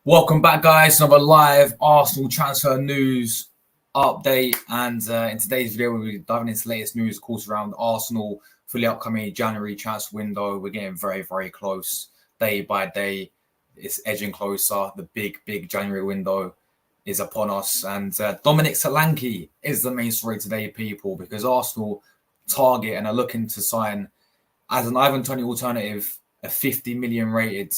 Welcome back, guys. Another live Arsenal transfer news update. And in today's video, we'll be diving into the latest news, of course, around Arsenal for the upcoming January transfer window. We're getting very, very close day by day. It's edging closer. The big January window is upon us. And Dominic Solanke is the main story today, people, because Arsenal target and are looking to sign as an Ivan Toney alternative a 50 million rated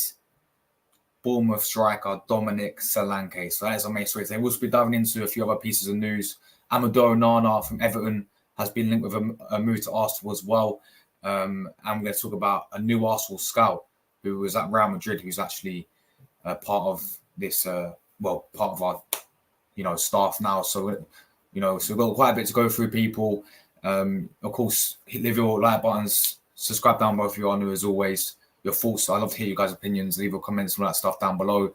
Bournemouth striker Dominic Solanke. So that is our main story today. We'll also be diving into a few other pieces of news. Amadou Onana from Everton has been linked with a move to Arsenal as well. And we're going to talk about a new Arsenal scout who was at Real Madrid, who's actually part of this, part of our, staff now. So, so we've got quite a bit to go through, people. Of course, leave your like buttons, subscribe down below if you are new as always. Your thoughts. I love to hear you guys' opinions. Leave your comments and all that stuff down below.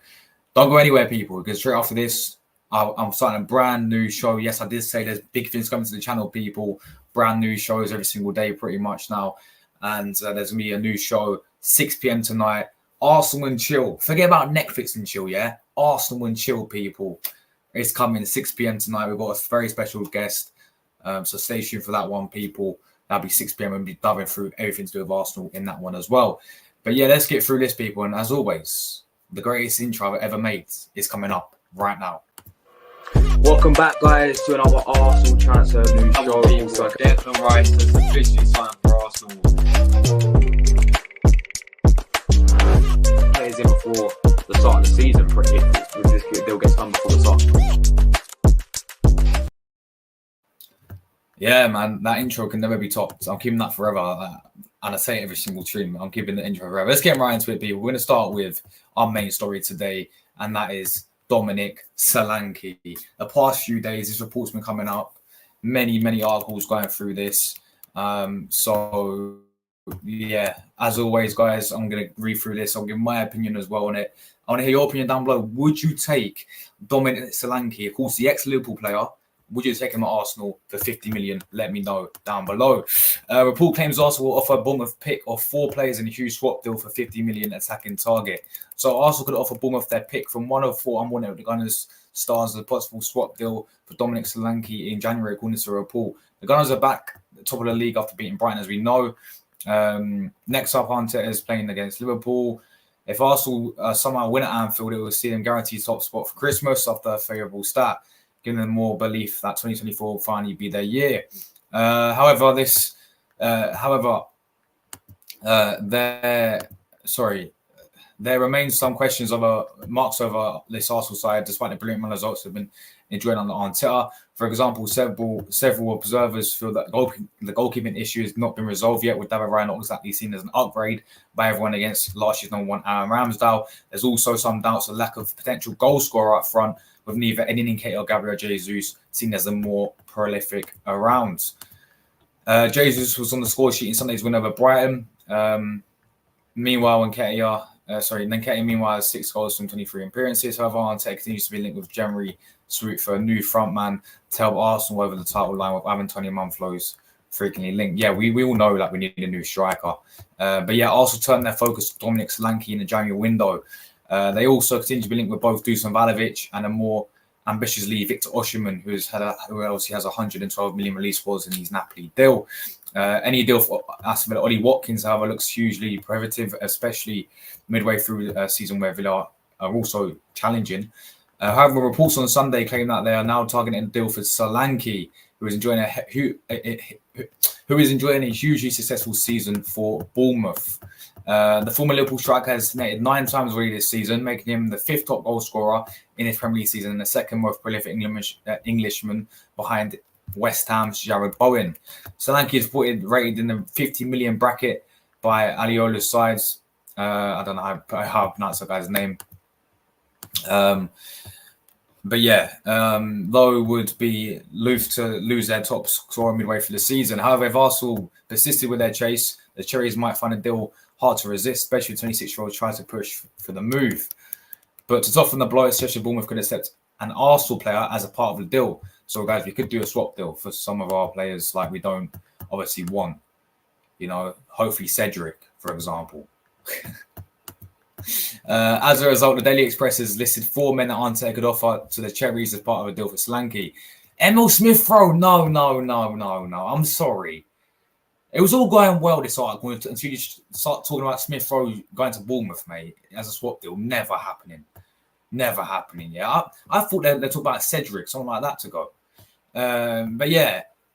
Don't go anywhere, people, because straight after this, I'm starting a brand new show. Yes, I did say there's big things coming to the channel, people. Brand new shows every single day, pretty much now. And there's going to be a new show, 6 p.m. tonight. Arsenal and Chill. Forget about Netflix and Chill, yeah? Arsenal and Chill, people. It's coming 6 p.m. tonight. We've got a very special guest. So stay tuned for that one, people. That'll be 6 p.m. We'll be diving through everything to do with Arsenal in that one as well. But yeah, let's get through this, people. And as always, the greatest intro I've ever made is coming up right now. Welcome back, guys, to another Arsenal transfer news show. Declan Rice has officially signed for Arsenal. Players in before the start of the season, if this deal gets done before the start. Yeah, man, that intro can never be topped. I'm keeping that forever. And I say it every single stream. I'm keeping the intro forever. Let's get right into it, people. We're going to start with our main story today, and that is Dominic Solanke. The past few days, this report's been coming up. Many articles going through this. So, yeah, as always, guys, I'm going to read through this. I'll give my opinion as well on it. I want to hear your opinion down below. Would you take Dominic Solanke, of course, the ex-Liverpool player? Would you take him at Arsenal for 50 million? Let me know down below. Report claims Arsenal will offer Bournemouth pick of 4 players in a huge swap deal for 50 million attacking target. So Arsenal could offer Bournemouth their pick from one of 4 unwanted of the Gunners stars as a possible swap deal for Dominic Solanke in January, according to the report. The Gunners are back at the top of the league after beating Brighton, as we know. Next up, Arteta is playing against Liverpool. If Arsenal somehow win at Anfield, it will see them guaranteed top spot for Christmas after a favourable start, giving them more belief that 2024 will finally be their year. There remains some questions over marks over this Arsenal side, despite the brilliant results they've been enjoying on Twitter. For example, several observers feel that the goalkeeping issue has not been resolved yet, with David Raya not exactly seen as an upgrade by everyone against last year's number 1 Aaron Ramsdale. There's also some doubts of lack of potential goal scorer up front, with neither Eddie Nketiah or Gabriel Jesus seen as the more prolific around. Jesus was on the score sheet in Sunday's win over Brighton. Meanwhile, Nketiah has 6 goals from 23 appearances. However, Arteta continues to be linked with January Swoop for a new frontman to help Arsenal over the title line, with Ivan Toney and Mumflows frequently linked. Yeah, we all know that we need a new striker. But yeah, Arsenal turned their focus to Dominic Solanke in the January window. They also continue to be linked with both Dusan Vlahovic and a more ambitiously Victor Osimhen, who obviously has 112 million release clause in his Napoli deal. Any deal for Aston Villa, Ollie Watkins, however, looks hugely prohibitive, especially midway through the season where Villa are also challenging. However, reports on Sunday claim that they are now targeting a deal for Solanke, who is enjoying a hugely successful season for Bournemouth. The former Liverpool striker has netted 9 times already this season, making him the 5th top goal scorer in his Premier League season and the 2nd most prolific Englishman behind West Ham's Jared Bowen. Solanke is rated in the 50 million bracket by Aliola's sides. I don't know how I pronounce that guy's name. But yeah, Lowe would be loath to lose their top scorer midway through the season. However, if Arsenal persisted with their chase, the Cherries might find a deal hard to resist, especially if 26-year-olds try to push for the move. But to soften the blow, especially Bournemouth could accept an Arsenal player as a part of the deal. So, guys, we could do a swap deal for some of our players like we don't obviously want. Hopefully Cedric, for example. As a result, the Daily Express has listed 4 men that Arteta could offer to the Cherries as part of a deal for Solanke. Emil Smith-Rowe, no. I'm sorry. It was all going well this article until you start talking about Smith-Rowe going to Bournemouth, mate, as a swap deal. Never happening. Yeah, I thought they'd talk about Cedric, something like that to go.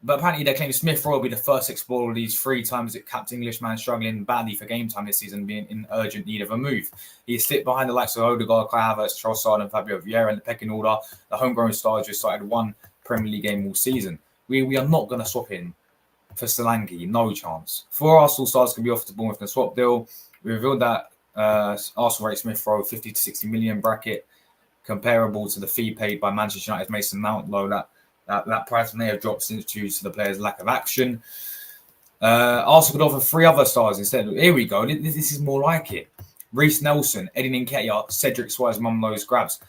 But apparently they claim Smith-Rowe will be the first explorer of these 3 times that capped Englishman struggling badly for game time this season, being in urgent need of a move. He is slipped behind the likes of Odegaard, Kai Havertz, Trossard and Fabio Vieira in the pecking order. The homegrown stars just started 1 Premier League game all season. We are not going to swap him for Solanke, no chance. 4 Arsenal stars can be offered to Bournemouth in a swap deal. We revealed that Arsenal rate Smith-Rowe 50 to 60 million bracket, comparable to the fee paid by Manchester United's Mason Mount, though that price may have dropped since due to the player's lack of action. Arsenal could offer 3 other stars instead. Here we go. This is more like it. Reece Nelson, Eddie Nketiah, Cedric Suarez, Mumlo's grabs.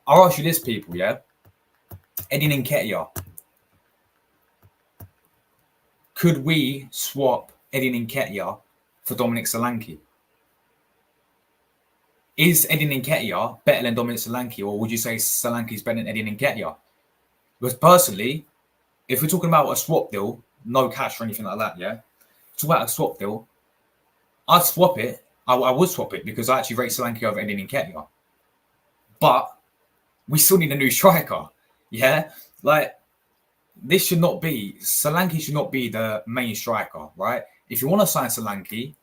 I'll ask you this, people, yeah? Eddie Nketiah. Could we swap Eddie Nketiah for Dominic Solanke? Is Eddie Nketiah better than Dominic Solanke, or would you say Solanke is better than Eddie Nketiah? Because personally, if we're talking about a swap deal, no cash or anything like that, yeah? Talk about a swap deal, I'd swap it. I would swap it because I actually rate Solanke over Eddie Nketiah. But we still need a new striker, yeah? Like, Solanke should not be the main striker, right? If you want to sign Solanke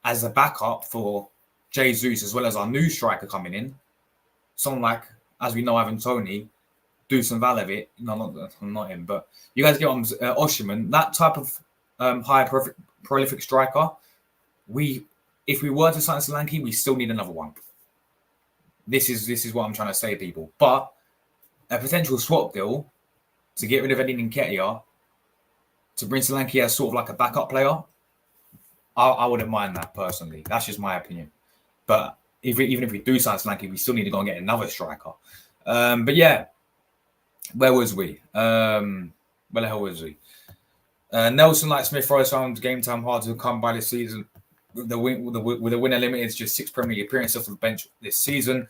as a backup for Jesus as well as our new striker coming in, someone like, as we know, Ivan Toney, Dusan Valevich, not him, but you guys get on Osherman, that type of high prolific striker, if we were to sign Solanke, we still need another one. This is what I'm trying to say, people. But a potential swap deal to get rid of Eddie Nketiah to bring Solanke as sort of like a backup player, I wouldn't mind that personally. That's just my opinion. But even if we do sign Solanke, we still need to go and get another striker. But yeah, where was we? Where the hell was we? Nelson, like Smith-Rowe, found game time hard to come by this season. With the winner limited, just 6 Premier League appearances off the bench this season.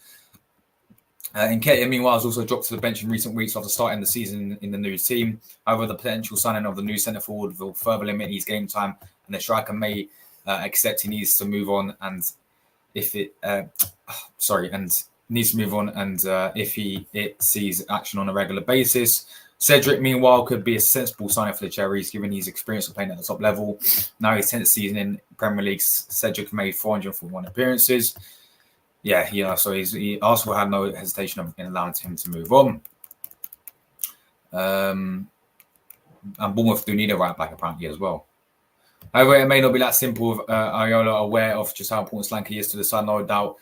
Nketiah, meanwhile, has also dropped to the bench in recent weeks after starting the season in the new team. However, the potential signing of the new centre forward will further limit his game time, and the striker may accept he needs to move on. And if he sees action on a regular basis. Cedric, meanwhile, could be a sensible signing for the Cherries, given his experience of playing at the top level. Now his 10th season in Premier League, Cedric made 441 appearances. Yeah, so he also had no hesitation in allowing him to move on. And Bournemouth do need a right back apparently as well. However, it may not be that simple with Iola aware of just how important Solanke is to the side. No doubt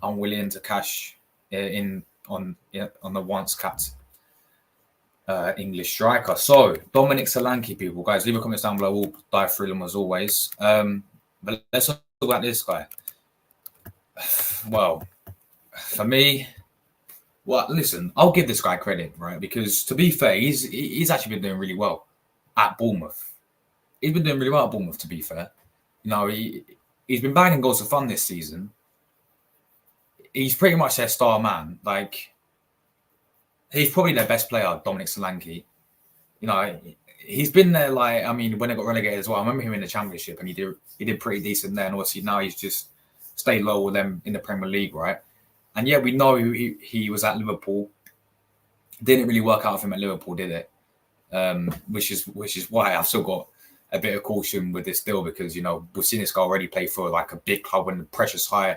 unwilling to cash in on the once capped English striker. So Dominic Solanke, people, guys, leave a comment down below. We'll dive through them as always. But let's talk about this guy. Well, for me, listen, I'll give this guy credit, right? Because to be fair, he's actually been doing really well at Bournemouth. He's been doing really well at Bournemouth, to be fair. You know, he's been banging goals for fun this season. He's pretty much their star man. Like, he's probably their best player, Dominic Solanke. You know, he's been there, like, I mean, when they got relegated as well. I remember him in the Championship, and he did pretty decent there. And obviously now he's just stayed low with them in the Premier League, right? And yeah, we know he was at Liverpool. Didn't really work out for him at Liverpool, did it? Which is why I've still got a bit of caution with this deal, because, you know, we've seen this guy already play for like a big club when the pressure's high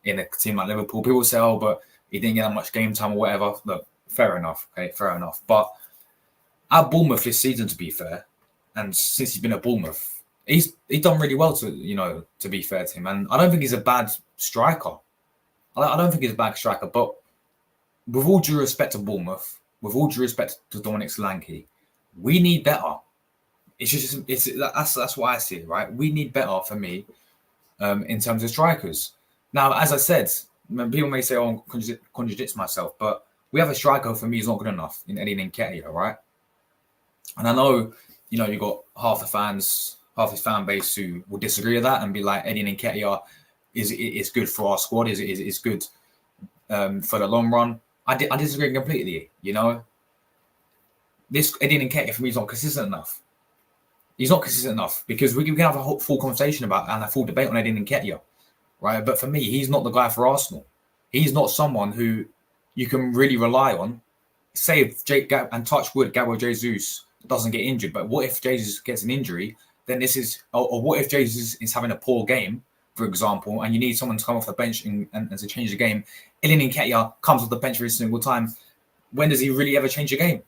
in a team like Liverpool. People say, oh, but he didn't get that much game time or whatever. Look, fair enough. Okay, fair enough. But at Bournemouth this season, to be fair, and since he's been at Bournemouth, he's done really well, to be fair to him. And I don't think he's a bad striker. I don't think he's a bad striker, but with all due respect to Bournemouth, with all due respect to Dominic Solanke, we need better. That's what I see, right? We need better, for me, in terms of strikers. Now, as I said, people may say, oh, I contradict myself, but we have a striker for me who's not good enough in Eddie Nketiah, right? And I know, you know, you've got half his fan base who will disagree with that and be like, Eddie Nketiah, is good for our squad, is good for the long run. I disagree completely. You know, this Eddie Nketiah for me is not consistent enough. He's not consistent enough because we can have a full conversation about and a full debate on Eddie Nketiah, right? But for me, he's not the guy for Arsenal. He's not someone who you can really rely on. Say if and touch wood, Gabriel Jesus doesn't get injured, but what if Jesus gets an injury? Then this is, or what if Jesus is having a poor game, for example, and you need someone to come off the bench and to change the game? Eddie Nketiah comes off the bench every single time. When does he really ever change a game?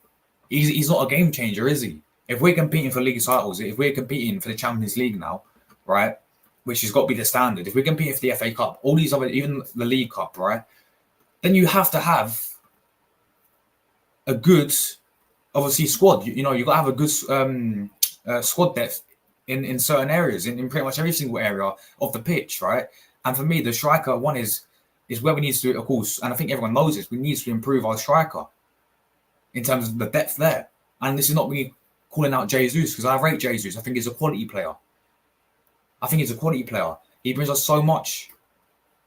He's not a game changer, is he? If we're competing for league titles, if we're competing for the Champions League now, right, which has got to be the standard, if we're competing for the FA Cup, all these other, even the League Cup, right, then you have to have a good, obviously, squad. You know, you've got to have a good squad depth in certain areas, in pretty much every single area of the pitch, right? And for me, the striker one is where we need to, of course, and I think everyone knows this, we need to improve our striker in terms of the depth there. And this is not me calling out Jesus, because I rate Jesus. I think he's a quality player. He brings us so much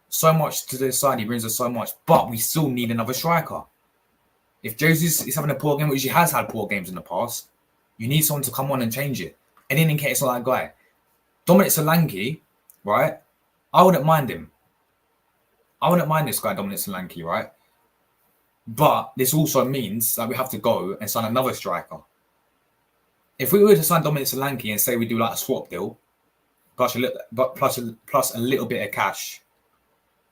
to the side. He brings us so much, but we still need another striker. If Jesus is having a poor game, which he has had poor games in the past, you need someone to come on and change it. And in case it's not that guy. Dominic Solanke, right? I wouldn't mind him. I wouldn't mind this guy, Dominic Solanke, right? But this also means that we have to go and sign another striker. If we were to sign Dominic Solanke and say we do like a swap deal, plus a little bit of cash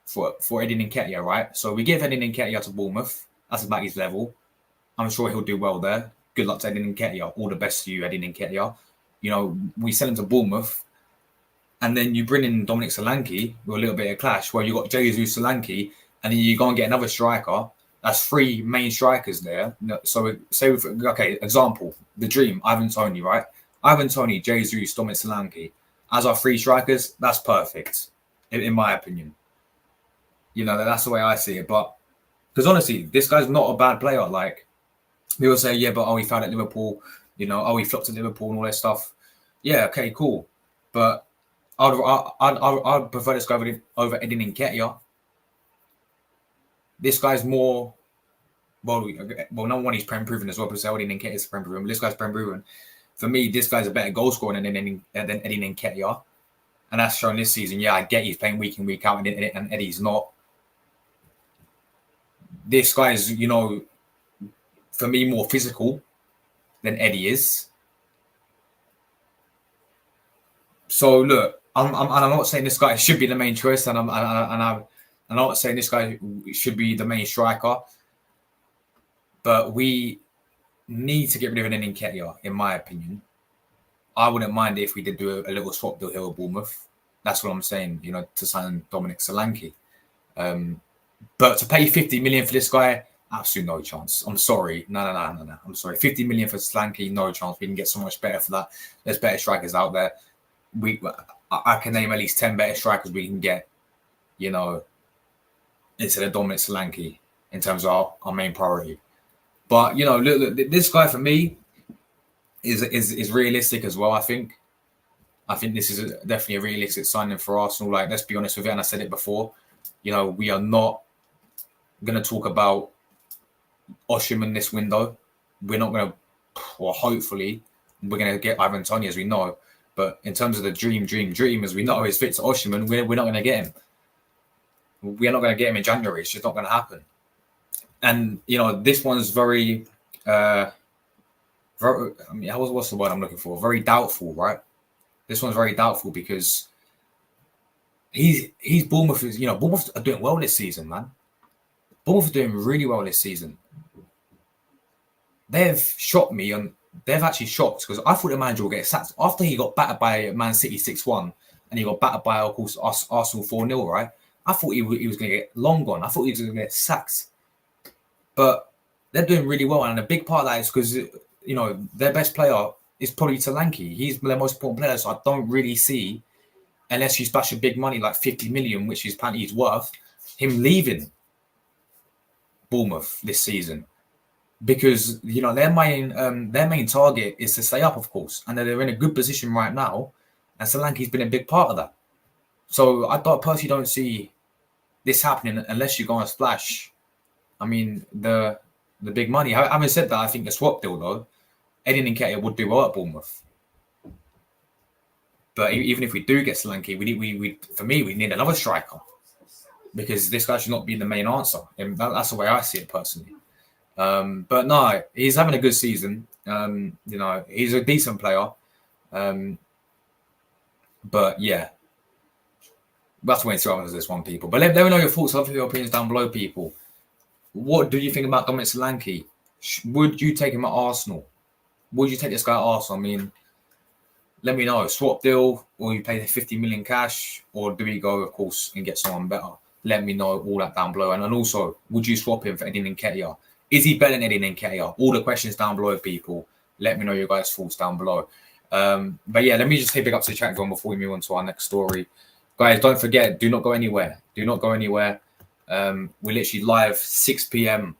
for Eddie Nketiah, right? So we give Eddie Nketiah to Bournemouth. That's about his level. I'm sure he'll do well there. Good luck to Eddie Nketiah. All the best to you, Eddie Nketiah. You know, we sell him to Bournemouth, and then you bring in Dominic Solanke with a little bit of clash, where you got Jesus Solanke, and then you go and get another striker. That's three main strikers there. So say, example, the dream, Ivan Toney, right? Ivan Toney, Jesus, Dominic Solanke. As our three strikers, that's perfect, in my opinion. You know, that's the way I see it. But because honestly, this guy's not a bad player. Like, people say, yeah, but he found at Liverpool, you know, he flopped at Liverpool and all that stuff. Yeah, okay, cool. But I'd prefer this guy over Eddie Nketiah. This guy's more, well, number one, he's prem proven as well. Because Eddie Nketiah is prem proven. This guy's prem proven. For me, this guy's a better goal scorer than Eddie Nketiah. And that's shown this season. Yeah, I get he's playing week in, week out, and Eddie's not. This guy is, you know, for me, more physical than Eddie is. So look, I'm not saying this guy should be the main choice, and I'm not saying this guy should be the main striker. But we need to get rid of Eddie Nketiah, in my opinion. I wouldn't mind if we did do a little swap deal here with Bournemouth. That's what I'm saying, you know, to sign Dominic Solanke. But to pay 50 million for this guy, absolutely no chance. I'm sorry. No. I'm sorry. 50 million for Solanke, no chance. We can get so much better for that. There's better strikers out there. I can name at least 10 better strikers we can get, you know, instead of Dominic Solanke in terms of our main priority. But, you know, look, this guy for me is realistic as well, I think. I think this is definitely a realistic signing for Arsenal. Like, let's be honest with it, and I said it before, you know, we are not going to talk about Osimhen this window. We're not going to, or hopefully, we're going to get Ivan Toney, as we know. But in terms of the dream, as we know, is fit to Osimhen, we're not going to get him. We're not going to get him in January. It's just not going to happen. And, you know, this one's very, what's the word I'm looking for? Very doubtful, right? This one's very doubtful because he's Bournemouth. You know, Bournemouth are doing well this season, man. Bournemouth are doing really well this season. They've shocked me, and they've actually shocked because I thought the manager would get sacked after he got battered by Man City 6-1 and he got battered by, of course, Arsenal 4-0, right? I thought he was going to get long gone. I thought he was going to get sacked. But they're doing really well, and a big part of that is because, you know, their best player is probably Solanke. He's their most important player, so I don't really see, unless you splash a big money like 50 million, which is apparently he's worth, him leaving Bournemouth this season. Because, you know, their main target is to stay up, of course, and they're in a good position right now, and Solanke's been a big part of that. So I personally don't see this happening unless you go and splash. I mean, the big money. Having said that, I think the swap deal though, Eddie Nketiah would do well at Bournemouth. But even if we do get Solanke, we need another striker, because this guy should not be the main answer. And that's the way I see it personally. But no, he's having a good season. He's a decent player. But yeah, that's when it's wrong this one, people. But let me know your thoughts. Love your opinions down below, people. What do you think about Dominic Solanke? Would you take him at Arsenal? Would you take this guy at Arsenal? I mean, let me know. Swap deal, or you pay the 50 million cash, or do we go, of course, and get someone better? Let me know all that down below. And also, would you swap him for Eddie Nketiah? Is he better than Eddie Nketiah? All the questions down below, people. Let me know your guys' thoughts down below. But yeah, let me just say big up to the chat going before we move on to our next story. Guys, don't forget, do not go anywhere. Do not go anywhere. We're literally live 6 p.m.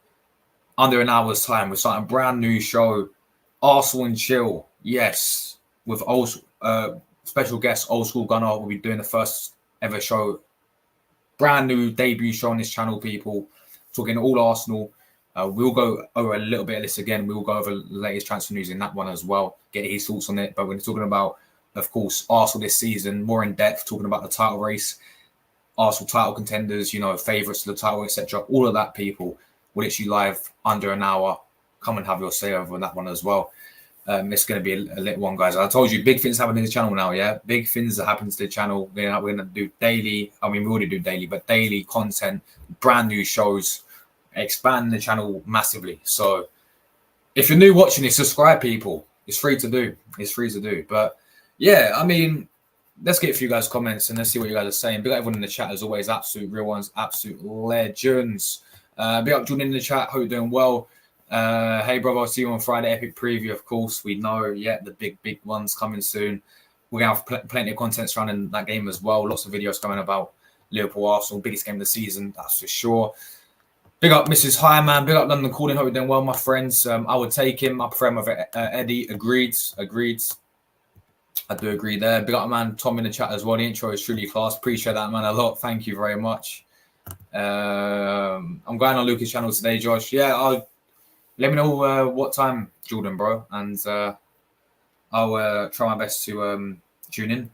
under an hour's time. We're starting a brand new show, Arsenal and Chill. Yes, with special guest Old School Gunner. We'll be doing the first ever show, brand new debut show on this channel, people. Talking all Arsenal. We'll go over a little bit of this again. We'll go over the latest transfer news in that one as well. Get his thoughts on it. But we're talking about, of course, Arsenal this season, more in depth, talking about the title race, Arsenal title contenders, favourites to the title, etc. All of that, people. We're literally live under an hour. Come and have your say over that one as well. It's going to be a little one, guys. I told you, big things happening in the channel now, yeah? Big things that happen to the channel. We're going to do daily. I mean, we already do daily, but daily content, brand new shows, expanding the channel massively. So if you're new watching this, subscribe, people. It's free to do. It's free to do. But yeah, I mean, let's get a few guys' comments and let's see what you guys are saying. Big up everyone in the chat as always. Absolute real ones, absolute legends. Big up Jordan in the chat. Hope you're doing well. Hey, brother, I'll see you on Friday. Epic preview, of course. We know, the big ones coming soon. We're going to have plenty of content surrounding that game as well. Lots of videos coming about Liverpool Arsenal. Biggest game of the season, that's for sure. Big up Mrs. Highman. Big up London Calling. Hope you're doing well, my friends. I would take him. I prefer him over Eddie. Agreed. I do agree there. Big up, man. Tom in the chat as well. The intro is truly class. Appreciate that, man, a lot. Thank you very much. I'm going on Lucas' channel today, Josh. Yeah, let me know what time, Jordan, bro. And I'll try my best to tune in.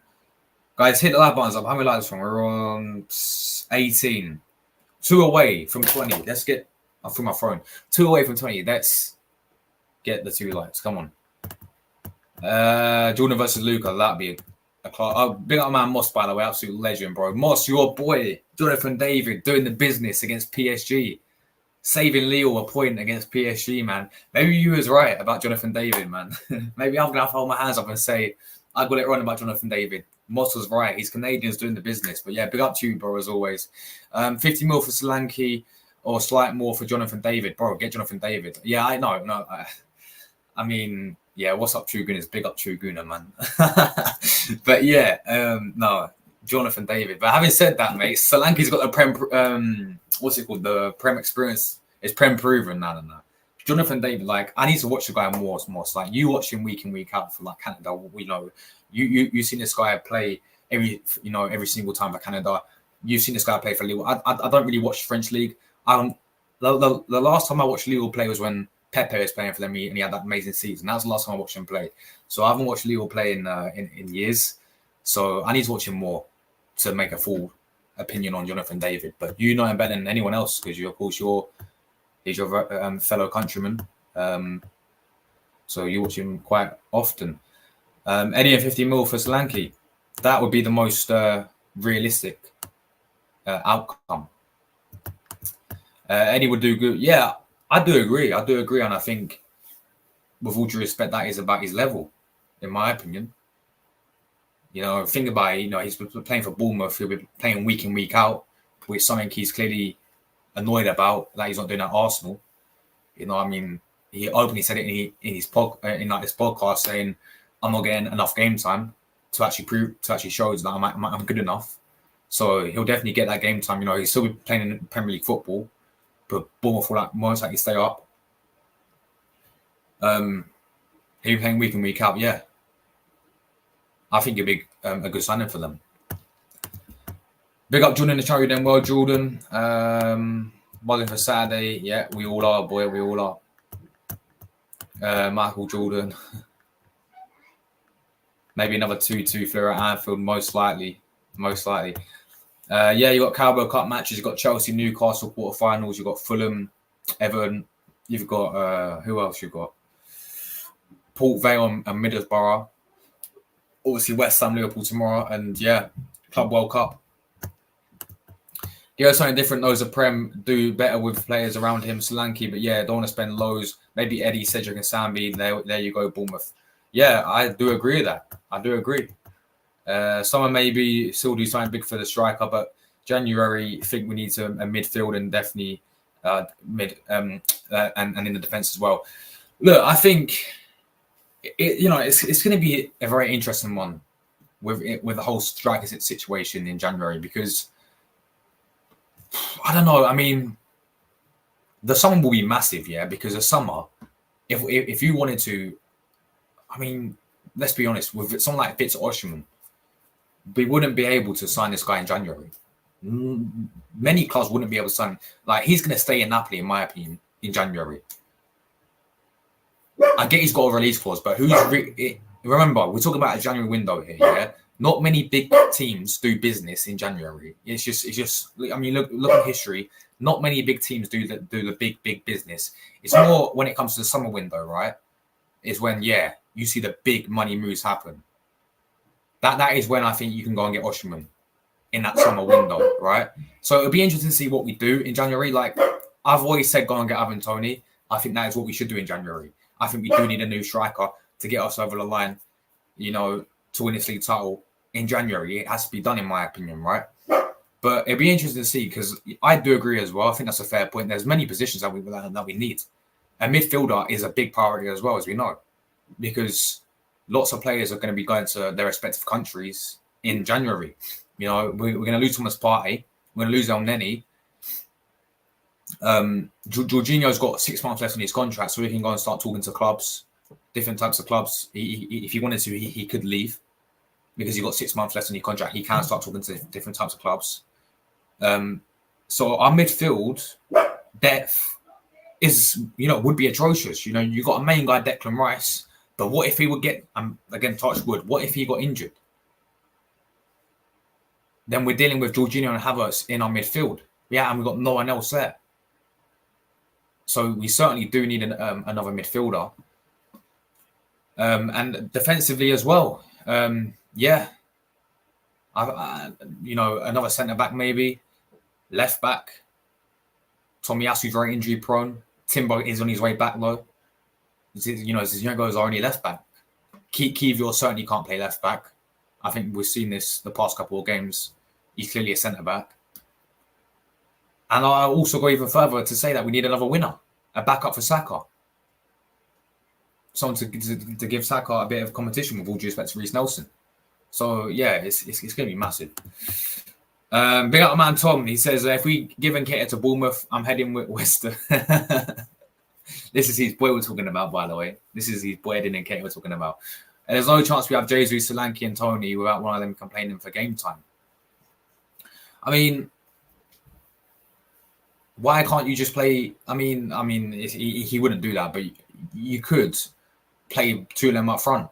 Guys, hit the like buttons up. How many likes from? We're on 18. 2 away from 20. Let's get... I'm through my phone. 2 away from 20. Let's get the 2 likes. Come on. Jordan versus Luca. That'd be a class. Big up man Moss, by the way. Absolute legend, bro. Moss, your boy, Jonathan David, doing the business against PSG. Saving Leo a point against PSG, man. Maybe you was right about Jonathan David, man. Maybe I'm going to have to hold my hands up and say, I got it wrong about Jonathan David. Moss was right. He's Canadians doing the business. But yeah, big up to you, bro, as always. 50 mil for Solanke or slight more for Jonathan David. Bro, get Jonathan David. Yeah, I know. No, I mean, yeah, what's up, True Gooners? Big up True Gooner, man. But yeah, no, Jonathan David. But having said that, mate, Solanke's got the Prem, what's it called? The Prem experience. It's Prem proven. No. Jonathan David, like, I need to watch the guy more. Like, you watch him week in, week out for like Canada. We know you seen this guy play every single time for Canada. You've seen this guy play for Lille. I don't really watch French league. The last time I watched Lille play was when Pepe was playing for them, and he had that amazing season. That was the last time I watched him play. So I haven't watched Lille play in years. So I need to watch him more to make a full opinion on Jonathan David. But you know him better than anyone else because he's your fellow countryman. So you watch him quite often. Eddie and 50 mil for Solanke. That would be the most realistic outcome. Eddie would do good. Yeah, I do agree. And I think, with all due respect, that is about his level, in my opinion. Think about it. He's playing for Bournemouth. He'll be playing week in, week out, which is something he's clearly annoyed about that he's not doing at Arsenal. I mean, he openly said it in his this podcast, saying, "I'm not getting enough game time to actually show that I'm good enough." So he'll definitely get that game time. He'll still be playing in Premier League football, but Bournemouth will most likely stay up. He'll be playing week in, week out. Yeah, I think it'd be a good signing for them. Big up Jordan in the channel, you doing well, Jordan. Buzzing for Saturday. Yeah, we all are, boy. We all are. Michael Jordan. Maybe another 2-2 Fleur at Anfield, most likely. Yeah, you got Carabao Cup matches. You got Chelsea, Newcastle quarterfinals. You got Fulham, Everton. You've got who else? You got Port Vale and Middlesbrough. Obviously, West Ham, Liverpool tomorrow, and yeah, Club World Cup. Yeah, something different. Those of Prem do better with players around him. Solanke, but yeah, don't want to spend loads. Maybe Eddie, Cedric, and Sambi. There you go, Bournemouth. Yeah, I do agree with that. I do agree. Someone maybe still do something big for the striker, but January, I think we need a midfield and definitely mid and in the defense as well. Look, I think it's going to be a very interesting one with the whole striker situation in January, because I don't know. I mean, the summer will be massive, yeah, because the summer, if you wanted to, I mean, let's be honest, with someone like Fitz Osimhen, we wouldn't be able to sign this guy in January. Many clubs wouldn't be able to sign. Like, he's going to stay in Napoli, in my opinion, in January. I get he's got a release clause, but remember, we're talking about a January window here, yeah? Not many big teams do business in January. It's just. I mean, look at history. Not many big teams do the big business. It's more when it comes to the summer window, right? Is when you see the big money moves happen. That is when I think you can go and get Osimhen in that summer window, right? So it'll be interesting to see what we do in January. Like I've always said, go and get Ivan Toney. I think that is what we should do in January. I think we do need a new striker to get us over the line, to win this league title in January. It has to be done, in my opinion, right? But it'd be interesting to see, because I do agree as well. I think that's a fair point. There's many positions that we need. A midfielder is a big priority as well, as we know, because lots of players are going to be going to their respective countries in January. We're going to lose Thomas Partey. We're going to lose El Neni. Jorginho's got 6 months left on his contract, so he can go and start talking to clubs, different types of clubs. If he wanted to, he could leave, because he's got 6 months left on his contract. He can start talking to different types of clubs. So our midfield depth is, would be atrocious. You got a main guy, Declan Rice, but what if he would get, again, touch wood, what if he got injured? Then we're dealing with Jorginho and Havertz in our midfield. Yeah, and we've got no one else there. So we certainly do need another midfielder. And defensively as well. Another centre-back maybe. Left-back. Tomiyasu's very injury-prone. Timber is on his way back, though. Zinchenko is our only left-back. Kivior certainly can't play left-back. I think we've seen this the past couple of games. He's clearly a centre-back. And I'll also go even further to say that we need another winner, a backup for Saka. Someone to give Saka a bit of competition, with all due respect to Reece Nelson. So, yeah, it's going to be massive. Big up man Tom. He says, if we give Nketiah to Bournemouth, I'm heading with Wester. This is his boy we're talking about, by the way. This is his boy Edin Nketiah we're talking about. And there's no chance we have Jesus, Solanke and Toney without one of them complaining for game time. I mean, why can't you just play? I mean, he wouldn't do that, but you could play two of them up front.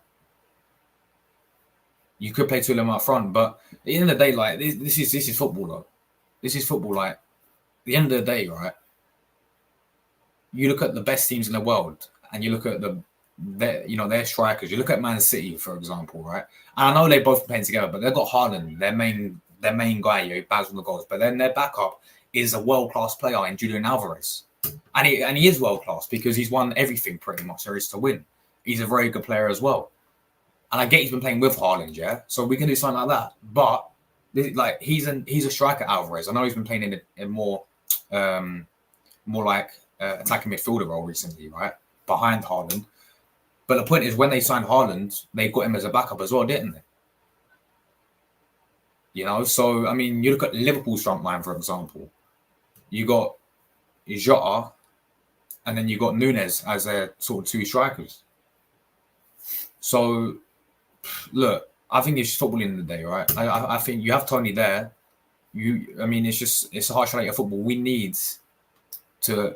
You could play two of them up front, but at the end of the day, like this is football, though. This is football. Like, at the end of the day, right? You look at the best teams in the world, and you look at their strikers. You look at Man City, for example, right? And I know they both playing together, but they've got Haaland, their main guy, who bags on the goals. But then their backup is a world-class player in Julian Alvarez. And he is world-class because he's won everything pretty much there is to win. He's a very good player as well. And I get he's been playing with Haaland, yeah? So we can do something like that. But he's a striker, Alvarez. I know he's been playing in more like attacking midfielder role recently, right? Behind Haaland. But the point is, when they signed Haaland, they got him as a backup as well, didn't they? So, I mean, you look at Liverpool's front line, for example. You got Jota, and then you got Nunes as their sort of two strikers. So, look, I think it's football in the day, right? I think you have Toney there. I mean, it's a harsh reality of football. We need to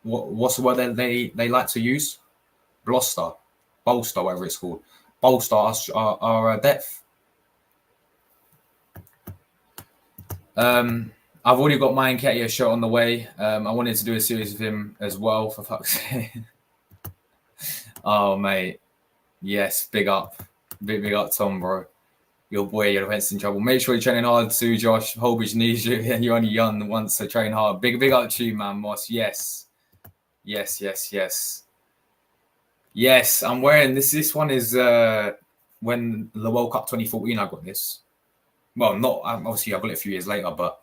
what's the word they like to use? Bolster, whatever it's called. Bolster our depth. I've already got my Nketiah shirt on the way. I wanted to do a series with him as well, for fuck's sake. Oh, mate. Yes, big up. Big up, Tom, bro. Your boy, your defense in trouble. Make sure you're training hard too, Josh. Holbridge needs you. You're only young once, so train hard. Big up to you, man, Moss. Yes. Yes, I'm wearing this. This one is when the World Cup 2014, I got this. Well, not obviously, I got it a few years later, but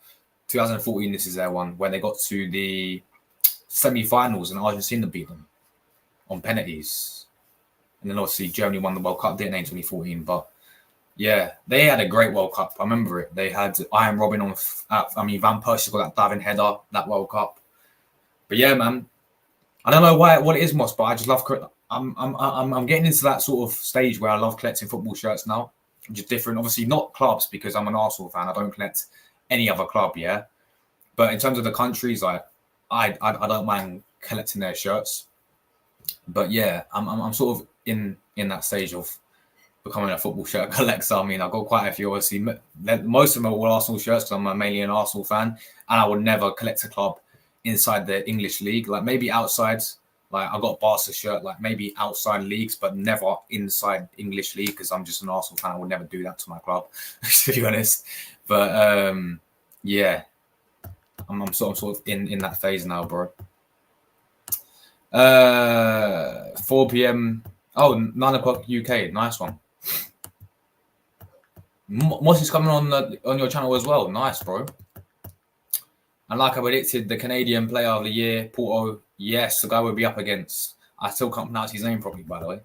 2014, this is their one when they got to the semi-finals and Argentina beat them on penalties. And then obviously Germany won the World Cup, didn't they, in 2014? But yeah, they had a great World Cup. I remember it. They had Iron Robin on. Van Persie got that diving header that World Cup. But yeah, man, I don't know what it is, Moss, but I just love. I'm getting into that sort of stage where I love collecting football shirts now. Just different, obviously not clubs because I'm an Arsenal fan. I don't collect any other club, yeah. But in terms of the countries, I don't mind collecting their shirts. But yeah, I'm sort of in that stage of becoming a football shirt collector. I mean, I've got quite a few. Obviously, most of them are all Arsenal shirts because I'm mainly an Arsenal fan, and I would never collect a club inside the English league. Like maybe outside. Like I got a Barca shirt, like maybe outside leagues, but never inside English league because I'm just an Arsenal fan. I would never do that to my club, to be honest. But yeah, I'm sort of in that phase now, bro. 4 p.m. Oh, 9 o'clock UK. Nice one. Moss is coming on your channel as well. Nice, bro. And like I predicted, the Canadian Player of the Year, Porto, yes, the guy will be up against. I still can't pronounce his name properly, by the way.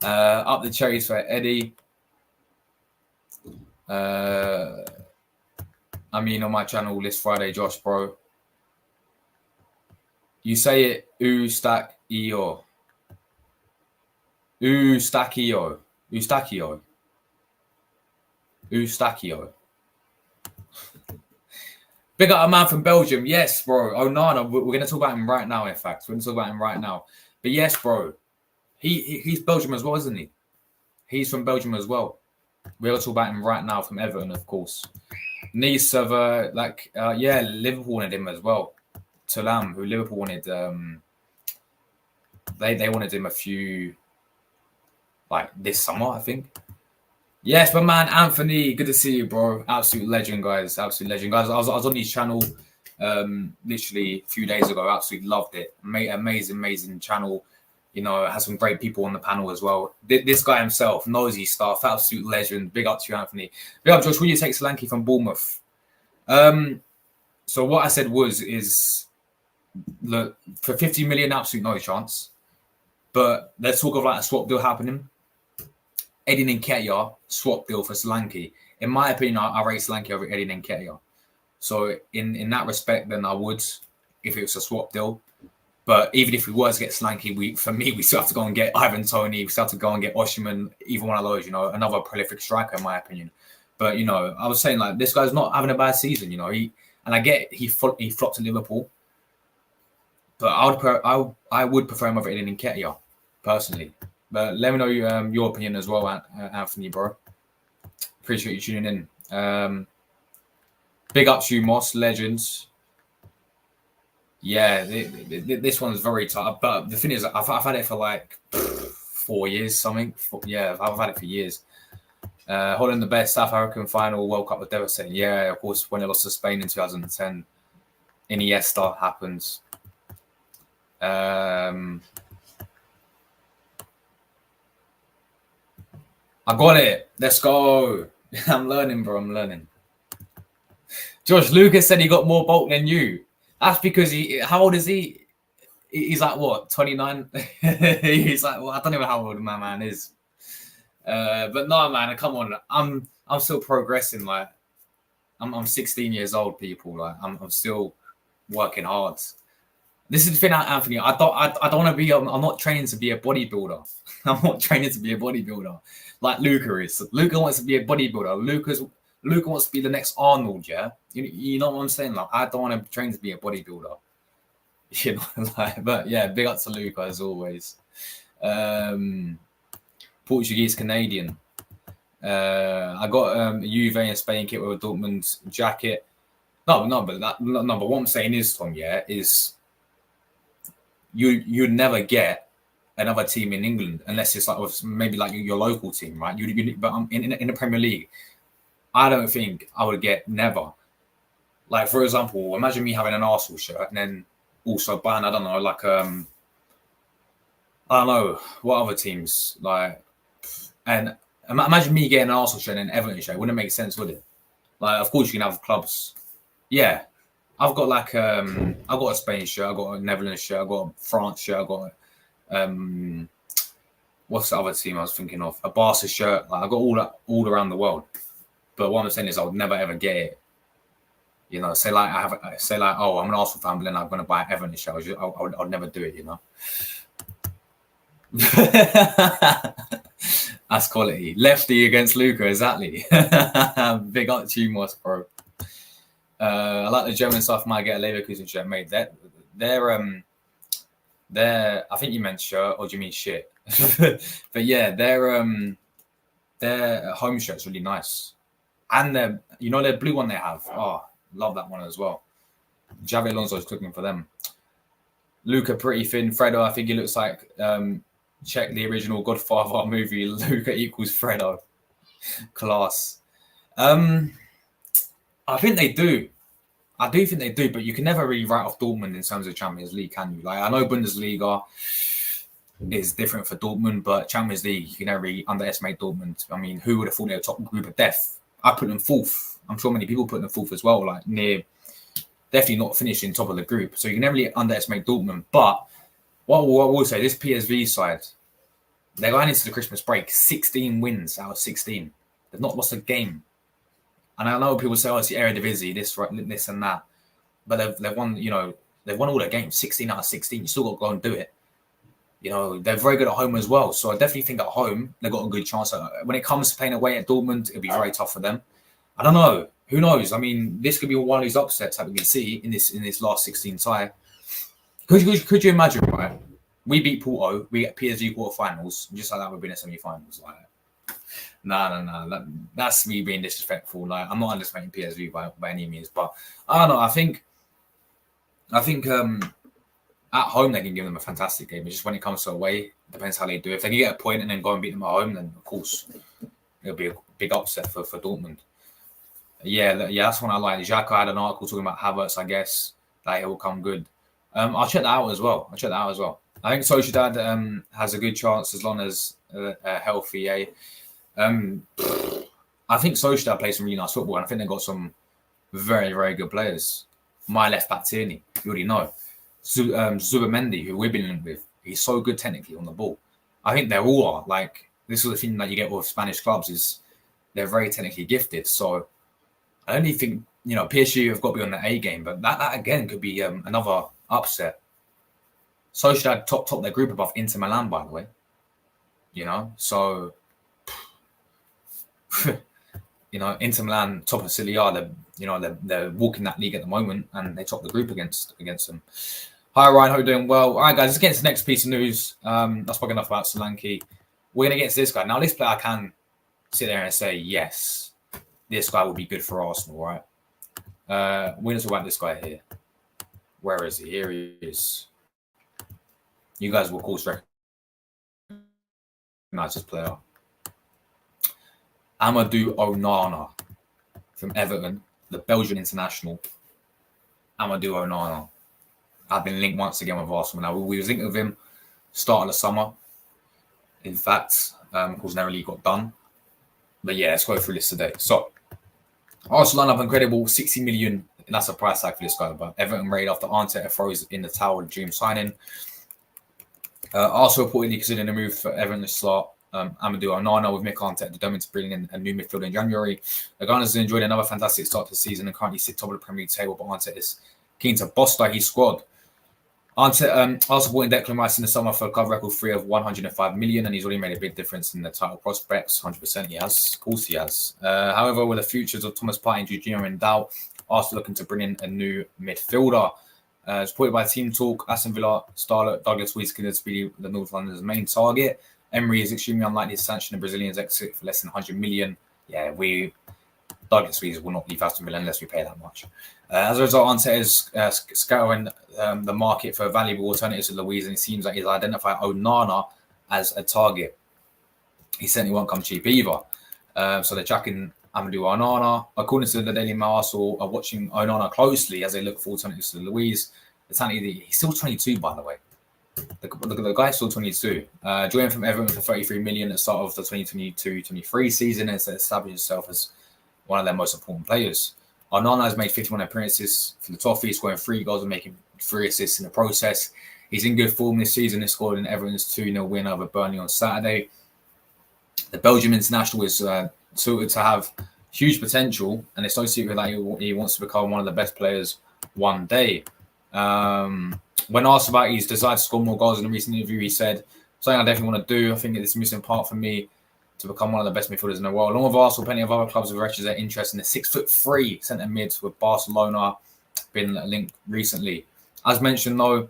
Up the cherries for Eddie. On my channel this Friday, Josh, bro. You say it, Eustachio. Big up a man from Belgium. Yes, bro. Onana, we're going to talk about him right now, in fact. We're going to talk about him right now. But yes, bro. He's Belgium as well, isn't he? He's from Belgium as well. We're going to talk about him right now from Everton, of course. Nice of, Liverpool wanted him as well. Tulam, who Liverpool wanted. They wanted him a few, like this summer, I think. Yes, my man, Anthony. Good to see you, bro. Absolute legend, guys. Absolute legend, guys. I was on his channel literally a few days ago. Absolutely loved it. Amazing channel. You know, has some great people on the panel as well. This guy himself knows his stuff. Absolute legend. Big up to you, Anthony. Big up, Josh. Will you take Solanke from Bournemouth? So what I said is, look, for 50 million, absolute no chance. But let's talk of like a swap deal happening. Eddie Nketiah swap deal for Solanke. In my opinion, I rate Solanke over Eddie Nketiah. So in that respect, then I would, if it was a swap deal. But even if we were to get Solanke, we still have to go and get Ivan Toney. We still have to go and get Osimhen, even one of those, another prolific striker, in my opinion. But, I was saying, like, this guy's not having a bad season, I get he flopped to Liverpool. But I would prefer him over Eddie Nketiah, personally. But let me know your opinion as well, Anthony, bro. Appreciate you tuning in. Big up to you, Moss, legends. Yeah, this one's very tough. But the thing is, I've had it for like 4 years, something. Yeah, I've had it for years. Holland, the best South African final World Cup was devastating. Yeah, of course, when they lost to Spain in 2010. Iniesta happens. I got it. Let's go. I'm learning, bro. I'm learning. Josh Lucas said he got more bulk than you. That's because how old is he? He's like, what, 29? He's like, well, I don't know how old my man is. But no, man, come on. I'm still progressing. Like, I'm 16 years old, people. Like, I'm still working hard. This is the thing, Anthony. I don't want to be. I'm not training to be a bodybuilder. I'm not training to be a bodybuilder like Luca is. Luca wants to be a bodybuilder. Luca wants to be the next Arnold, yeah? You know what I'm saying? Like, I don't want to train to be a bodybuilder. You know, like, but yeah, big up to Luca as always. Portuguese Canadian. I got a Juve and Spain kit with a Dortmund jacket. But what I'm saying is, Tom, yeah, is you'd never get another team in England unless it's like maybe like your local team, right? But in the Premier League, I don't think I would get never. Like, for example, imagine me having an Arsenal shirt and then also buying, I don't know, like I don't know what other teams like, and imagine me getting an Arsenal shirt and an Everton shirt. It wouldn't make sense, would it? Like, of course you can have clubs. Yeah, I've got like I've got a Spain shirt, I've got a Netherlands shirt, I've got a France shirt, I've got what's the other team I was thinking of? A Barca shirt. Like, I've got all around the world. But what I'm saying is I would never ever get it. You know, say like oh, I'm an Arsenal fan, but then I'm going to buy an Everton shirt. I would never do it. You know. That's quality. Lefty against Luca, exactly. Big up to you, Moss, bro. I like the German stuff. Might get a Leverkusen shirt made. They're I think you meant shirt, or do you mean shit? But yeah, their home shirt's really nice, and their blue one they have. Oh, love that one as well. Javi Alonso's cooking for them. Luca pretty thin. Fredo, I think he looks like check the original Godfather movie. Luca equals Fredo. Class. I think they do. I do think they do, but you can never really write off Dortmund in terms of Champions League, can you? Like, I know Bundesliga is different for Dortmund, but Champions League, you can never really underestimate Dortmund. I mean, who would have thought they were top group of death? I put them fourth. I'm sure many people put them fourth as well, like definitely not finishing top of the group. So you can never really underestimate Dortmund. But what I will say, this PSV side, they're going into the Christmas break, 16 wins out of 16. They've not lost a game. And I know people say, oh, it's the Eredivisie, this and that. But they've won, they've won all their games, 16 out of 16. You still got to go and do it. You know, they're very good at home as well. So I definitely think at home, they've got a good chance. When it comes to playing away at Dortmund, it'll be very tough for them. I don't know. Who knows? I mean, this could be one of these upsets that we can see in this last 16 tie. Could you imagine, right? We beat Porto, we get PSG quarterfinals, just like that, we've been in semi-finals. Like, no. That's me being disrespectful. Like, I'm not underestimating PSG by any means, but I don't know. I think at home they can give them a fantastic game. It's just when it comes to away, depends how they do. If they can get a point and then go and beat them at home, then of course it'll be a big upset for Dortmund. Yeah, that's one I like. Xhaka had an article talking about Havertz, I guess, that it will come good. I'll check that out as well. I think Sociedad has a good chance as long as healthy. I think Sociedad plays some really nice football, and I think they've got some very, very good players. My left back, Tierney, you already know. Zubamendi, who we've been in with, he's so good technically on the ball. I think they all are. Like, this is the thing that you get with Spanish clubs is they're very technically gifted. So I only think, PSG have got to be on the A game, but that again could be another upset. Sociedad top their group above Inter Milan, by the way. So Inter Milan top of Serie A, they're walking that league at the moment, and they top the group against them. Hi Ryan, hope you're doing well. All right, guys, let's get to the next piece of news. That's spoken enough about Solanke. We're gonna get to this guy now. This player, I can sit there and say yes, this guy will be good for Arsenal, right? We're gonna talk about this guy here. Where is he? Here he is. You guys will of course recognize this player. Amadou Onana from Everton, the Belgian international. Amadou Onana. I've been linked once again with Arsenal. Now, we was linked with him start of the summer. In fact, of course, never really got done. But yeah, let's go through this today. So, Arsenal line up incredible 60 million. That's a price tag for this guy. But Everton raid after Arteta throws in the towel with dream signing. Arsenal reportedly considering a move for Everton to start Amadou Onana with Mick Arteta determined to bring in a new midfielder in January. The Gunners enjoyed another fantastic start to the season and currently sit top of the Premier League table, but Arteta is keen to bolster his squad. Arsenal bought in Declan Rice in the summer for a club record fee of 105 million, and he's already made a big difference in the title prospects. 100% he has. Of course he has. However, with the futures of Thomas Partey and Jorginho in doubt, Arsenal looking to bring in a new midfielder. Supported by Team Talk, Aston Villa starlet Douglas Luiz considered to be the North London's main target. Emery is extremely unlikely to sanction the Brazilian's exit for less than 100 million. Yeah, Douglas Luiz will not leave Aston Villa unless we pay that much. As a result, Arteta is scouring the market for valuable alternatives to Luiz, and it seems like he's identified Onana as a target. He certainly won't come cheap either. So they're tracking Amadou Onana. According to the Daily Mail, Arsenal are watching Onana closely as they look for alternatives to Luiz. He's still 22, by the way. The guy's still 22. Joined from Everton for 33 million at the start of the 2022-23 season, and has established himself as one of their most important players. Onana has made 51 appearances for the Toffees, scoring 3 goals and making 3 assists in the process. He's in good form this season. He scored in Everton's 2-0 win over Burnley on Saturday. The Belgium international is suited to have huge potential, and it's no secret that he wants to become one of the best players one day. When asked about his desire to score more goals in a recent interview, he said, "Something I definitely want to do. I think it's a missing part for me to become one of the best midfielders in the world." Along with Arsenal, plenty of other clubs have registered their interest in the 6'3" centre mid, with Barcelona been linked recently. As mentioned, though,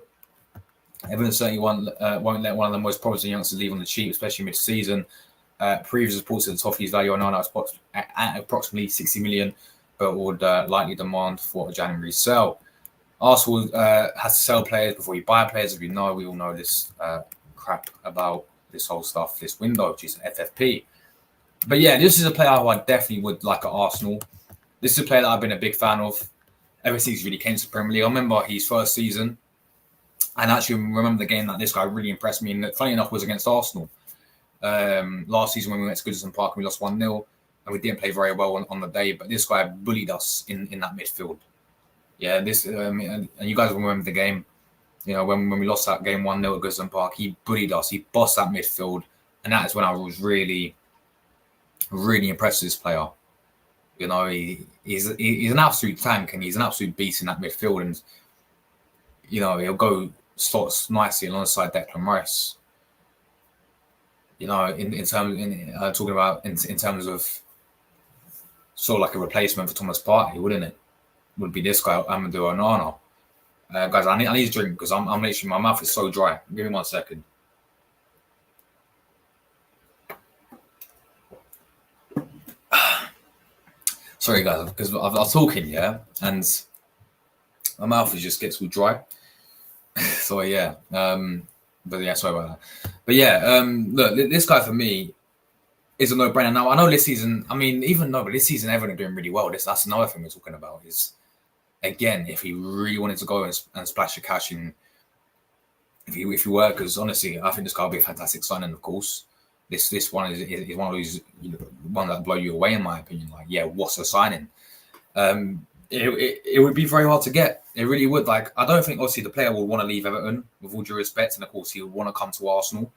Everton certainly won't let one of the most promising youngsters leave on the cheap, especially mid-season. Previous reports of the Toffees value on Onana at approximately 60 million, but would likely demand for a January sell. Arsenal has to sell players before you buy players. As we all know this crap about this whole stuff, this window, which is FFP. But yeah, this is a player who I definitely would like at Arsenal. This is a player that I've been a big fan of ever since he really came to the Premier League. I remember his first season, and actually remember the game that this guy really impressed me, and funny enough was against Arsenal. Last season when we went to Goodison Park and we lost 1-0, and we didn't play very well on the day, but this guy bullied us in that midfield. Yeah, and you guys will remember the game. You know, when we lost that game 1-0 at Goodison Park, he bullied us. He bossed that midfield, and that is when I was really, really impressed with this player. You know, he's an absolute tank, and he's an absolute beast in that midfield, and you know he'll go slots nicely alongside Declan Rice. You know, in terms of sort of like a replacement for Thomas Partey, wouldn't it? Would be this guy, Amadou Onana. Guys, I need to drink because I'm literally, my mouth is so dry. Give me 1 second. Sorry, guys, because I was talking, yeah, and my mouth just gets all dry. So yeah, but yeah, sorry about that. But yeah, look, this guy for me is a no-brainer. Now I know this season. I mean, but this season Everton are doing really well. That's another thing we're talking about is. Again, if he really wanted to go and splash the cash in, if he were, because honestly, I think this guy will be a fantastic signing. Of course, this one is one of those one that blow you away, in my opinion. Like, yeah, what's a signing? It would be very hard to get. It really would. Like, I don't think obviously the player will want to leave Everton, with all due respect, and of course he would want to come to Arsenal.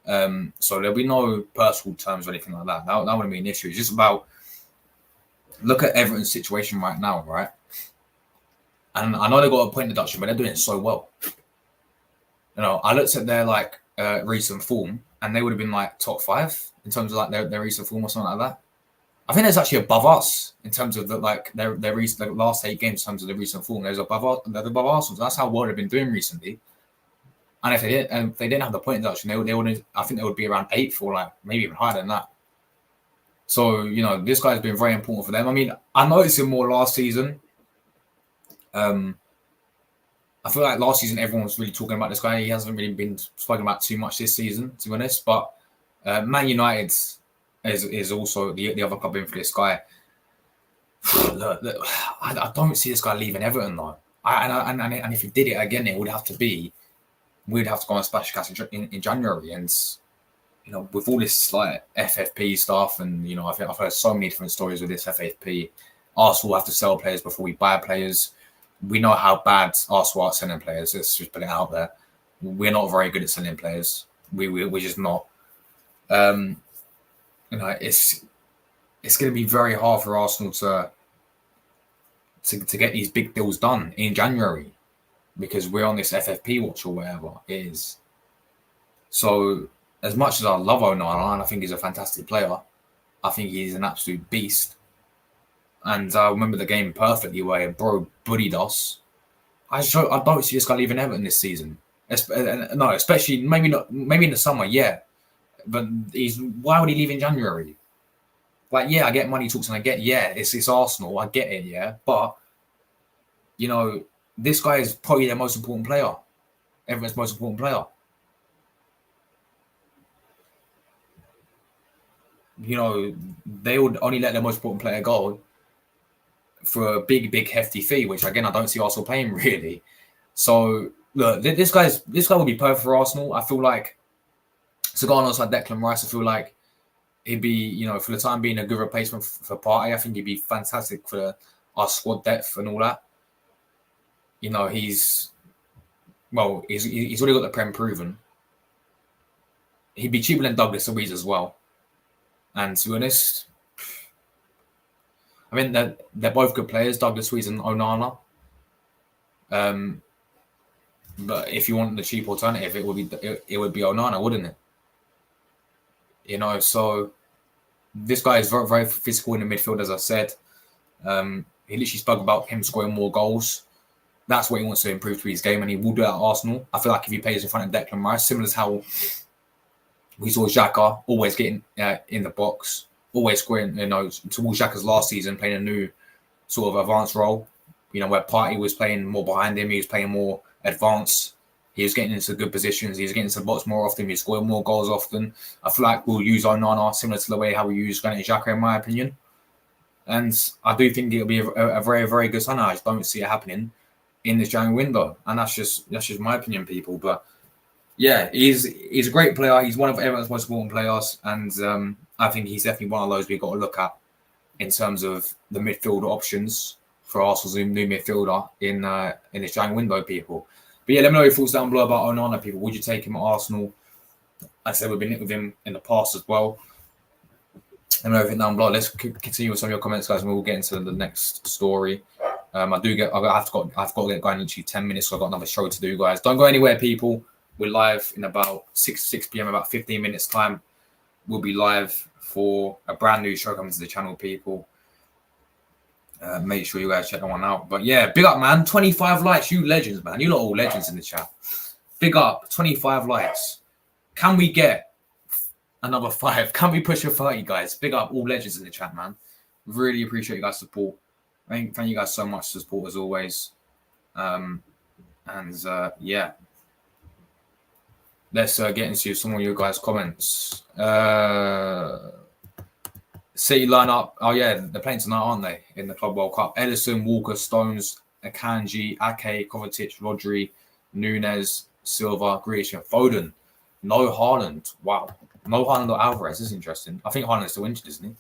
So there'll be no personal terms or anything like that. That wouldn't be an issue. It's just about look at Everton's situation right now, right? And I know they got a point deduction, but they're doing it so well. You know, I looked at their recent form, and they would have been like top 5 in terms of like their recent form or something like that. I think there's actually above us in terms of their recent last 8 games in terms of the recent form. They're above Arsenal. So that's how well they've been doing recently. And if they didn't have the point deduction, they would. I think they would be around 8th or like maybe even higher than that. So you know, this guy's been very important for them. I mean, I noticed him more last season. I feel like last season everyone was really talking about this guy. He hasn't really been spoken about too much this season, to be honest. But Man United is also the other club in for this guy. Look, I don't see this guy leaving Everton though. And if he did it again, it would have to be we'd have to go and splash cash in January. And you know, with all this like FFP stuff, and you know, I've heard so many different stories with this FFP. Arsenal have to sell players before we buy players. We know how bad Arsenal are at selling players. Let's just put it out there. We're not very good at selling players. We're just not. You know, it's going to be very hard for Arsenal to get these big deals done in January. because we're on this FFP watch or whatever it is. So as much as I love Onana, and I think he's a fantastic player, I think he's an absolute beast. And I remember the game perfectly where bro bullied us. I don't see this guy leaving Everton this season. No, especially maybe in the summer, yeah. But why would he leave in January? Like, yeah, I get money talks and I get, yeah, it's Arsenal, I get it, yeah. But, you know, this guy is probably their most important player. Everton's most important player. You know, they would only let their most important player go for a big, hefty fee, which, again, I don't see Arsenal paying, really. So, look, this guy would be perfect for Arsenal. I feel like, to go alongside Declan Rice, I feel like he'd be, you know, for the time being, a good replacement for Partey. I think he'd be fantastic for our squad depth and all that. You know, he's already got the Prem proven. He'd be cheaper than Douglas Luiz as well. And to be honest, I mean, they're both good players, Douglas Luiz and Onana. But if you want the cheap alternative, it would be Onana, wouldn't it? You know, so this guy is very, very physical in the midfield, as I said. He literally spoke about him scoring more goals. That's what he wants to improve to his game, and he will do that at Arsenal. I feel like if he plays in front of Declan Rice, similar to how we saw Xhaka always getting in the box, always scoring, you know, towards Xhaka's last season, playing a new sort of advanced role, you know, where Partey was playing more behind him, he was playing more advanced. He was getting into good positions. He was getting into the box more often. He was scoring more goals often. I feel like we'll use Onana similar to the way how we use Granit Xhaka, in my opinion. And I do think it'll be a very, very good signing. I just don't see it happening in this January window. And that's just my opinion, people. But yeah, he's a great player. He's one of everyone's most important players. And I think he's definitely one of those we've got to look at in terms of the midfield options for Arsenal's new midfielder in this January window, people. But yeah, let me know your thoughts down below about Onana, people. Would you take him at Arsenal? I said we've been with him in the past as well. Let me know everything down below. Let's continue with some of your comments, guys, and we'll get into the next story. I've got to get going in literally 10 minutes, so I've got another show to do, guys. Don't go anywhere, people. We're live in about 6 p.m. about 15 minutes time. We'll be live for a brand new show coming to the channel, people. Make sure you guys check that one out. But yeah, big up, man. 25 likes. You legends, man. You lot all legends in the chat. Big up. 25 likes. Can we get another 5? Can we push a 30, guys? Big up all legends in the chat, man. Really appreciate you guys' support. Thank you guys so much for support as always. Yeah. Let's get into some of your guys' comments. City lineup. Oh yeah, they're playing tonight, aren't they? In the Club World Cup. Ederson, Walker, Stones, Akanji, Ake, Kovacic, Rodri, Nunes, Silva, Grealish, and Foden. No Haaland. Wow. No Haaland or Alvarez. This is interesting. I think Haaland's still injured, isn't he?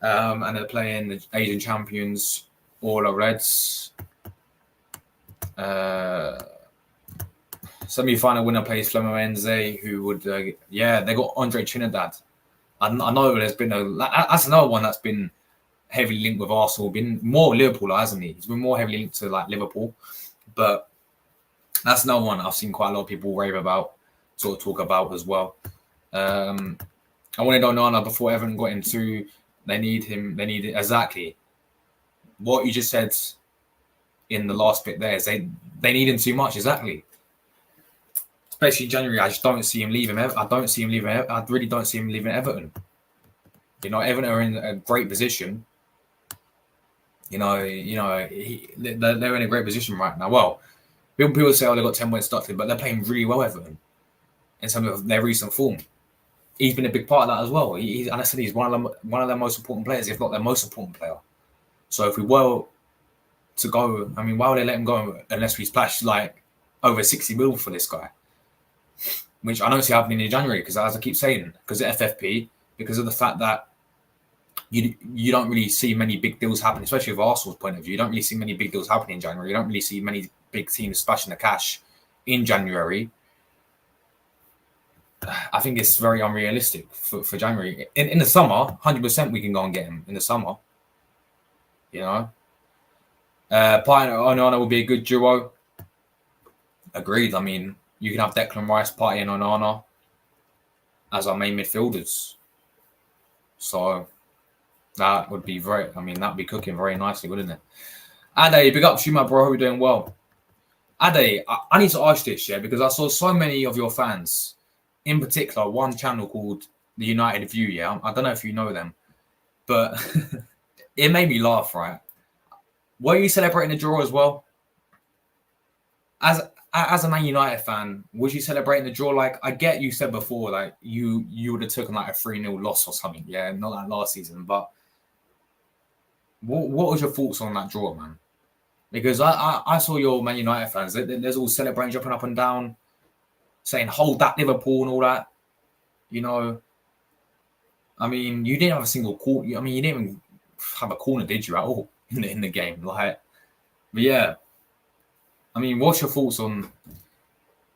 And they're playing the Asian champions, all are Reds. Semi-final winner plays Fluminense, who would, they got Andre Trinidad. I know there's been that's another one that's been heavily linked with Arsenal, been more Liverpool, hasn't he? He's been more heavily linked to like Liverpool, but that's another one I've seen quite a lot of people rave about, sort of talk about as well. I wanted Onana before Everton got into. They need him. They need it exactly. What you just said in the last bit there is they need him too much. Exactly. Especially in January, I just don't see him leaving. I really don't see him leaving Everton. You know, Everton are in a great position. They're in a great position right now. Well, people say, they've got 10 points started, but they're playing really well, Everton, in terms of their recent form. He's been a big part of that as well. And I said he's one of their most important players, if not their most important player. So if we were to go, I mean, why would they let him go unless we splash like over 60 mil for this guy? Which I don't see happening in January, because as I keep saying, because of FFP, because of the fact that you don't really see many big deals happen, especially from Arsenal's point of view. You don't really see many big deals happening in January. You don't really see many big teams splashing the cash in January. I think it's very unrealistic for January. In the summer, 100% we can go and get him in the summer. You know? Partey and Onana will be a good duo. Agreed. I mean, you can have Declan Rice, Partey, and Onana as our main midfielders. So that would be that'd be cooking very nicely, wouldn't it? Ade, big up to you, my bro. Hope you're doing well. Ade, I need to ask this, yeah, because I saw so many of your fans, in particular, one channel called The United View, yeah. I don't know if you know them, but it made me laugh, right? Were you celebrating the draw as well? As a Man United fan, was you celebrating the draw? Like, I get you said before, like, you would have taken like a 3-0 loss or something, yeah, not like last season, but what was your thoughts on that draw, man? Because I saw your Man United fans, there's all celebrating, jumping up and down, saying, hold that Liverpool and all that. You know, I mean, you didn't have a single corner. I mean, you didn't even have a corner, did you, at all in the game? Like, but yeah. I mean, what's your thoughts on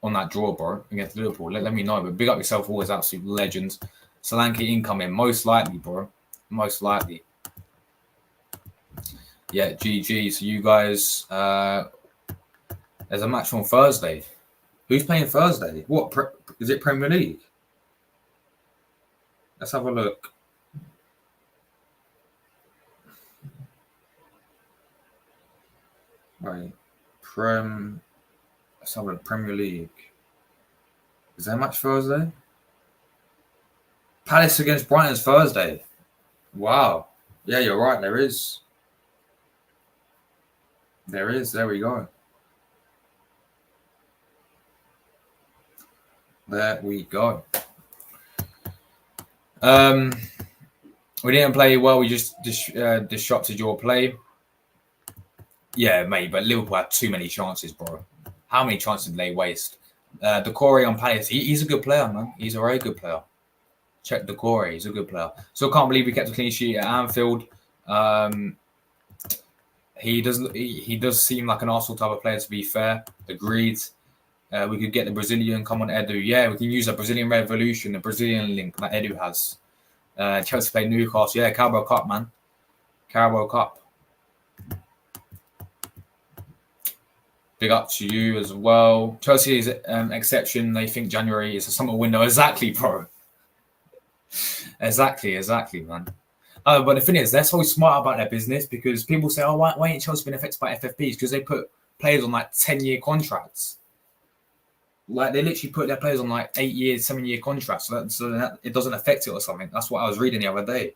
that draw, bro, against Liverpool? Let me know. But big up yourself, always absolute legends. Solanke incoming, most likely, bro. Most likely. Yeah, GG. So you guys, there's a match on Thursday. Who's playing Thursday? What is it? Premier League? Let's have a look. Right, let's have a look. Premier League. Is there a match Thursday? Palace against Brighton's Thursday. Wow. Yeah, you're right. There is. There is. There we go. There we go. We didn't play well. We just disrupted your play. Yeah, mate. But Liverpool had too many chances, bro. How many chances did they waste? Decore on Palace. He's a good player, man. He's a very good player. Check Decore. He's a good player. So I can't believe we kept a clean sheet at Anfield. He does seem like an Arsenal type of player, to be fair. Agreed. We could get the Brazilian. Come on, Edu. Yeah, we can use a Brazilian revolution, the Brazilian link that Edu has. Chelsea play Newcastle. Yeah, Carabao Cup, man. Carabao Cup. Big up to you as well. Chelsea is exception. They think January is a summer window. Exactly, bro. Exactly, man. But the thing is, they're so smart about their business because people say, oh, why ain't Chelsea been affected by FFPs? Because they put players on like 10-year contracts. Like they literally put their players on like 8-year, 7-year contracts, so that it doesn't affect it or something. That's what I was reading the other day.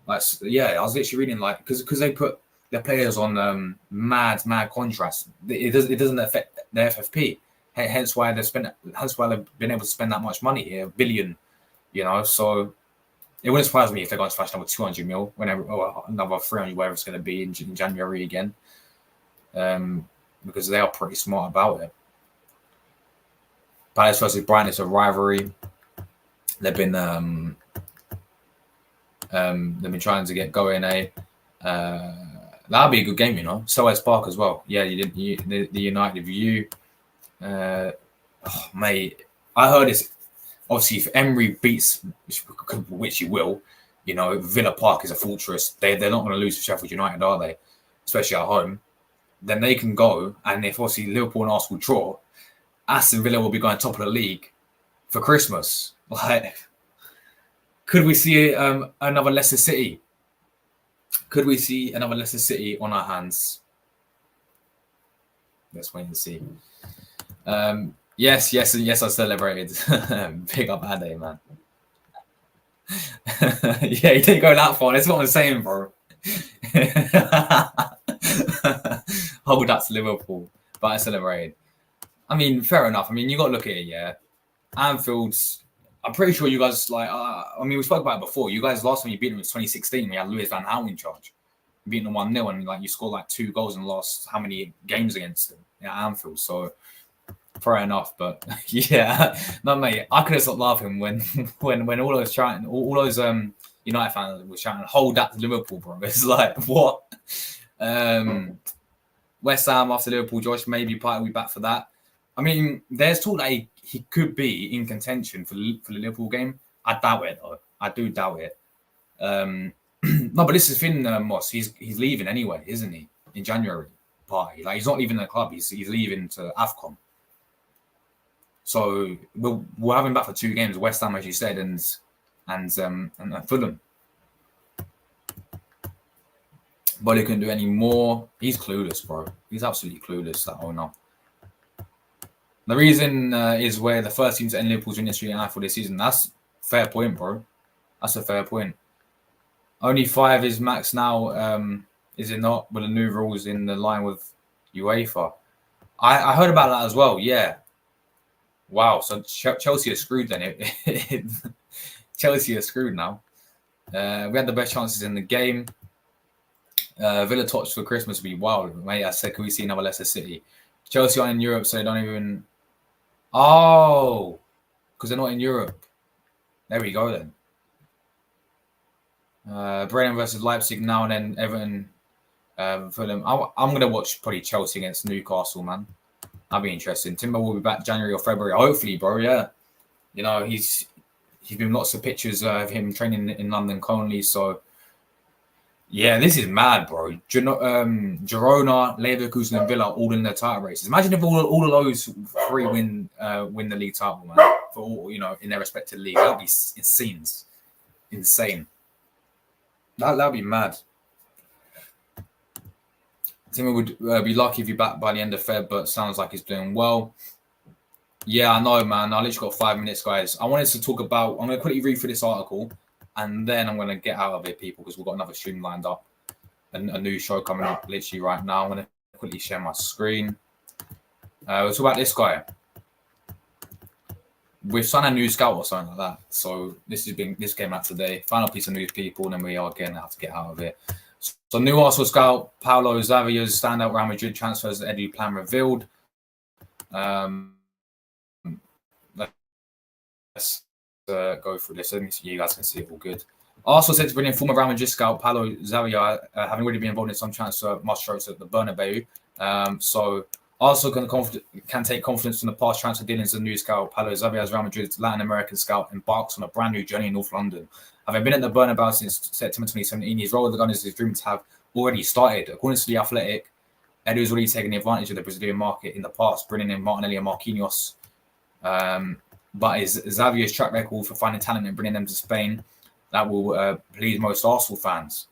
Like, yeah, I was literally reading like because they put their players on mad contracts. It doesn't affect their FFP. Hence why they've been able to spend that much money here, $1 billion. You know, so it wouldn't surprise me if they're going to splash another 200 mil, another 300, whatever it's going to be in January again, because they are pretty smart about it. Palace versus Brighton is a rivalry. They've been trying to get going. That'll be a good game, you know. Selhurst Park as well. Yeah, the United View. Mate, I heard this. Obviously, if Emery beats, which he will, you know, Villa Park is a fortress. They're not going to lose to Sheffield United, are they? Especially at home. Then they can go, and if obviously Liverpool and Arsenal draw, Aston Villa will be going top of the league for Christmas. Like, could we see another Leicester City? Could we see another Leicester City on our hands? Let's wait and see. Yes, I celebrated. Big up Ade, man. Yeah, he didn't go that far. That's what I'm saying, bro. Hold that to Liverpool. But I celebrated. I mean, fair enough. I mean, you got to look at it, yeah. Anfield's, I'm pretty sure you guys, like, I mean, we spoke about it before. You guys, last time you beat them was 2016. We had Louis van Gaal in charge. Beating them 1-0, and like you scored like 2 goals in the last how many games against them at Anfield. So, fair enough. But yeah, no, mate, I could have stopped laughing when all those United fans were shouting, hold that to Liverpool, bro. It's like, what? West Ham after Liverpool, Josh, maybe Partey will be back for that. I mean, there's talk that he could be in contention for the Liverpool game. I doubt it, though. I do doubt it. No, but this is Finn Moss. He's leaving anyway, isn't he? In January, Partey. Like, he's not leaving the club. He's leaving to AFCON. So we'll have him back for 2 games. West Ham, as you said, and Fulham. But he couldn't do any more. He's clueless, bro. He's absolutely clueless, that owner. The reason is where the first team to end Liverpool's winning streak for this season. That's fair point, bro. That's a fair point. Only 5 is max now. Is it not? With the new rules in the line with UEFA. I heard about that as well. Yeah. Wow. So Chelsea are screwed then. Chelsea are screwed now. We had the best chances in the game. Villa touch for Christmas would be wild. Mate, I said, can we see another Leicester City? Chelsea aren't in Europe, so they don't even... Oh! Because they're not in Europe. There we go then. Brentford versus Leipzig now and then. Everton, Fulham. I'm going to watch probably Chelsea against Newcastle, man. That'll be interesting. Timber will be back January or February. Hopefully, bro, yeah. You know, he's been lots of pictures of him training in London currently, so... Yeah, this is mad, bro. Girona, Leverkusen, and Villa all in the title races. Imagine if all of those 3 win the league title, man. For all, you know, in their respective league, that'd be insane. That'd be mad. Timmy would be lucky if you're back by the end of Feb, but sounds like he's doing well. Yeah, I know, man. I literally got 5 minutes, guys. I wanted to talk about. I'm going to quickly read through this article. And then I'm going to get out of it, people, because we've got another stream lined up. A new show coming up literally right now. I'm going to quickly share my screen. We'll talk about this guy. We've signed a new scout or something like that. So this came out today. Final piece of news, people, and then we are going to have to get out of it. So new Arsenal scout, Paulo Xavier's standout Real Madrid transfers Edu plan revealed. Let's go through this. Let me see, you guys can see it all good. Arsenal said to bring in former Real Madrid scout Paulo Xavier, having already been involved in some transfer strokes at the Bernabeu. So Arsenal can take confidence from the past transfer dealings of the new scout Paulo Xavier as Real Madrid's Latin American scout embarks on a brand new journey in North London. Having been at the Bernabeu since September 2017, his role with the Gunners is dreamed to have already started. According to The Athletic, Edu has already taken advantage of the Brazilian market in the past, bringing in Martinelli and Marquinhos. But is Xavier's track record for finding talent and bringing them to Spain that will please most Arsenal fans.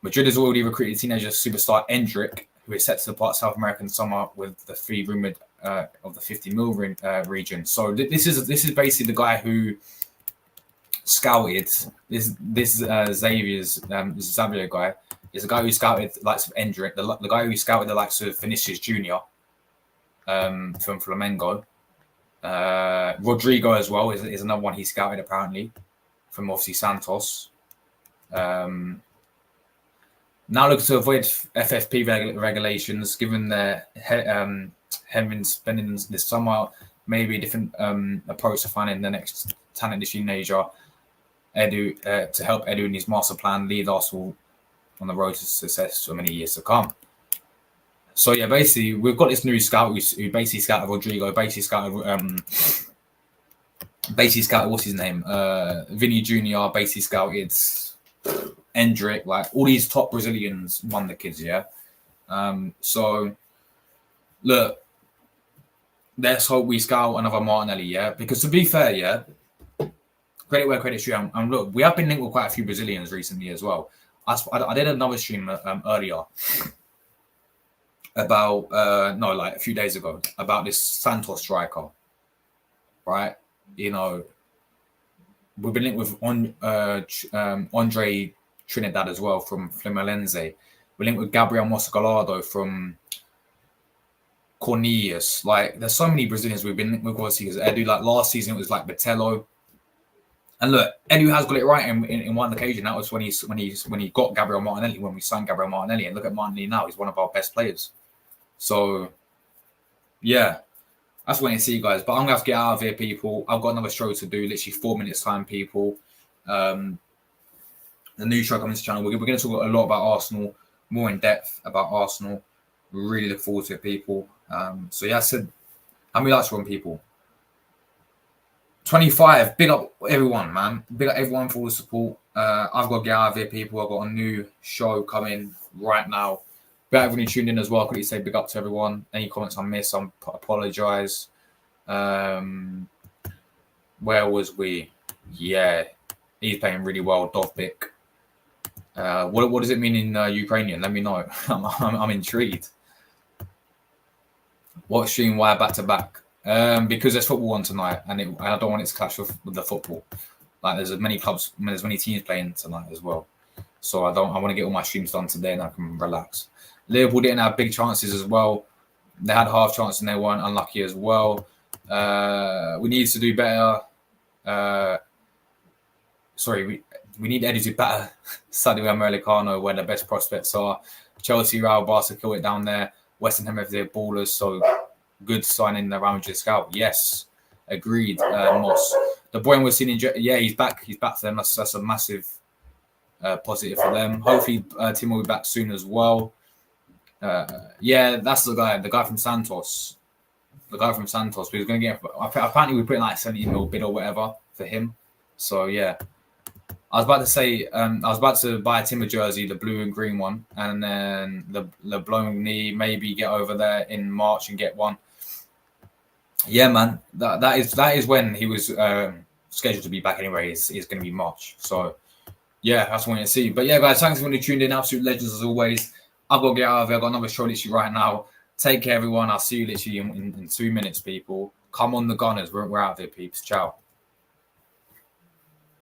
Madrid has already recruited teenager superstar Endrick, who is set to depart South American summer with the fee rumoured of the 50M region. So this is basically the guy who scouted this Xavier guy is the guy who scouted the likes of Endrick, the guy who scouted the likes of Vinicius Jr. From Flamengo. Rodrigo as well is another one he scouted apparently from obviously Santos. Now looking to avoid FFP regulations, given their having spending this summer, maybe a different approach to finding the next talent teenager. Edu to help Edu in his master plan lead Arsenal on the road to success for many years to come. So yeah, basically we've got this new scout who basically scouted Rodrigo, basically scouted what's his name, Vinny Jr. Basically scouted Endrick, like all these top Brazilians wonder kids, yeah. So look, let's hope we scout another Martinelli, yeah. Because to be fair, yeah, credit where credit's due. And look, we have been linked with quite a few Brazilians recently as well. I did another stream earlier about like a few days ago about this Santos striker, right? You know, we've been linked with Andre Trinidad as well from Fluminense. We're linked with Gabriel Mosgalado from Cornelius. Like, there's so many Brazilians we've been linked with. Obviously, because Edu, like last season, it was like Botello. And look, Edu has got it right in one occasion. That was when he got Gabriel Martinelli, when we signed Gabriel Martinelli. And look at Martinelli now; he's one of our best players. So, yeah, that's waiting to see, guys. But I'm gonna have to get out of here, people. I've got another show to do, literally 4 minutes time, people. The new show coming to the channel. We're going to talk a lot about Arsenal, more in depth about Arsenal. Really look forward to it, people. So yeah, I said, how many likes, people? 25. Big up everyone, man. Big up everyone for all the support. I've got to get out of here, people. I've got a new show coming right now. Big up everyone who tuned in as well. Quickly say big up to everyone. Any comments I missed, I apologise. Where was we? Yeah, he's playing really well. Dovbik. What does it mean in Ukrainian? Let me know. I'm intrigued. What stream? Why back to back? Because there's football on tonight, and I don't want it to clash with the football. Like there's as many clubs, there's many teams playing tonight as well. So I want to get all my streams done today, and I can relax. Liverpool didn't have big chances as well. They had half chance and they weren't, unlucky as well. We need to do better. We need Eddie to do better. Sadio Americano, where the best prospects are. Chelsea, Real, Barca kill it down there. West Ham have their ballers, so good signing around your scout. Yes, agreed. Moss, the boy we're seeing he's back. He's back to them. That's a massive positive for them. Hopefully, Tim will be back soon as well. That's the guy from Santos. The guy from Santos. We was going to get. Apparently, we're putting like 70 mil bid or whatever for him. So yeah. I was about to buy a Timber jersey, the blue and green one, and then the blowing knee, maybe get over there in March and get one. Yeah, man, that is when he was scheduled to be back anyway. Is going to be March. So yeah, that's what I want to see. But yeah, guys, thanks for tuning in. Absolute legends as always. I've got to get out of here. I've got another show literally right now. Take care, everyone. I'll see you literally in 2 minutes, people. Come on, the Gunners. We're out there, peeps. Ciao.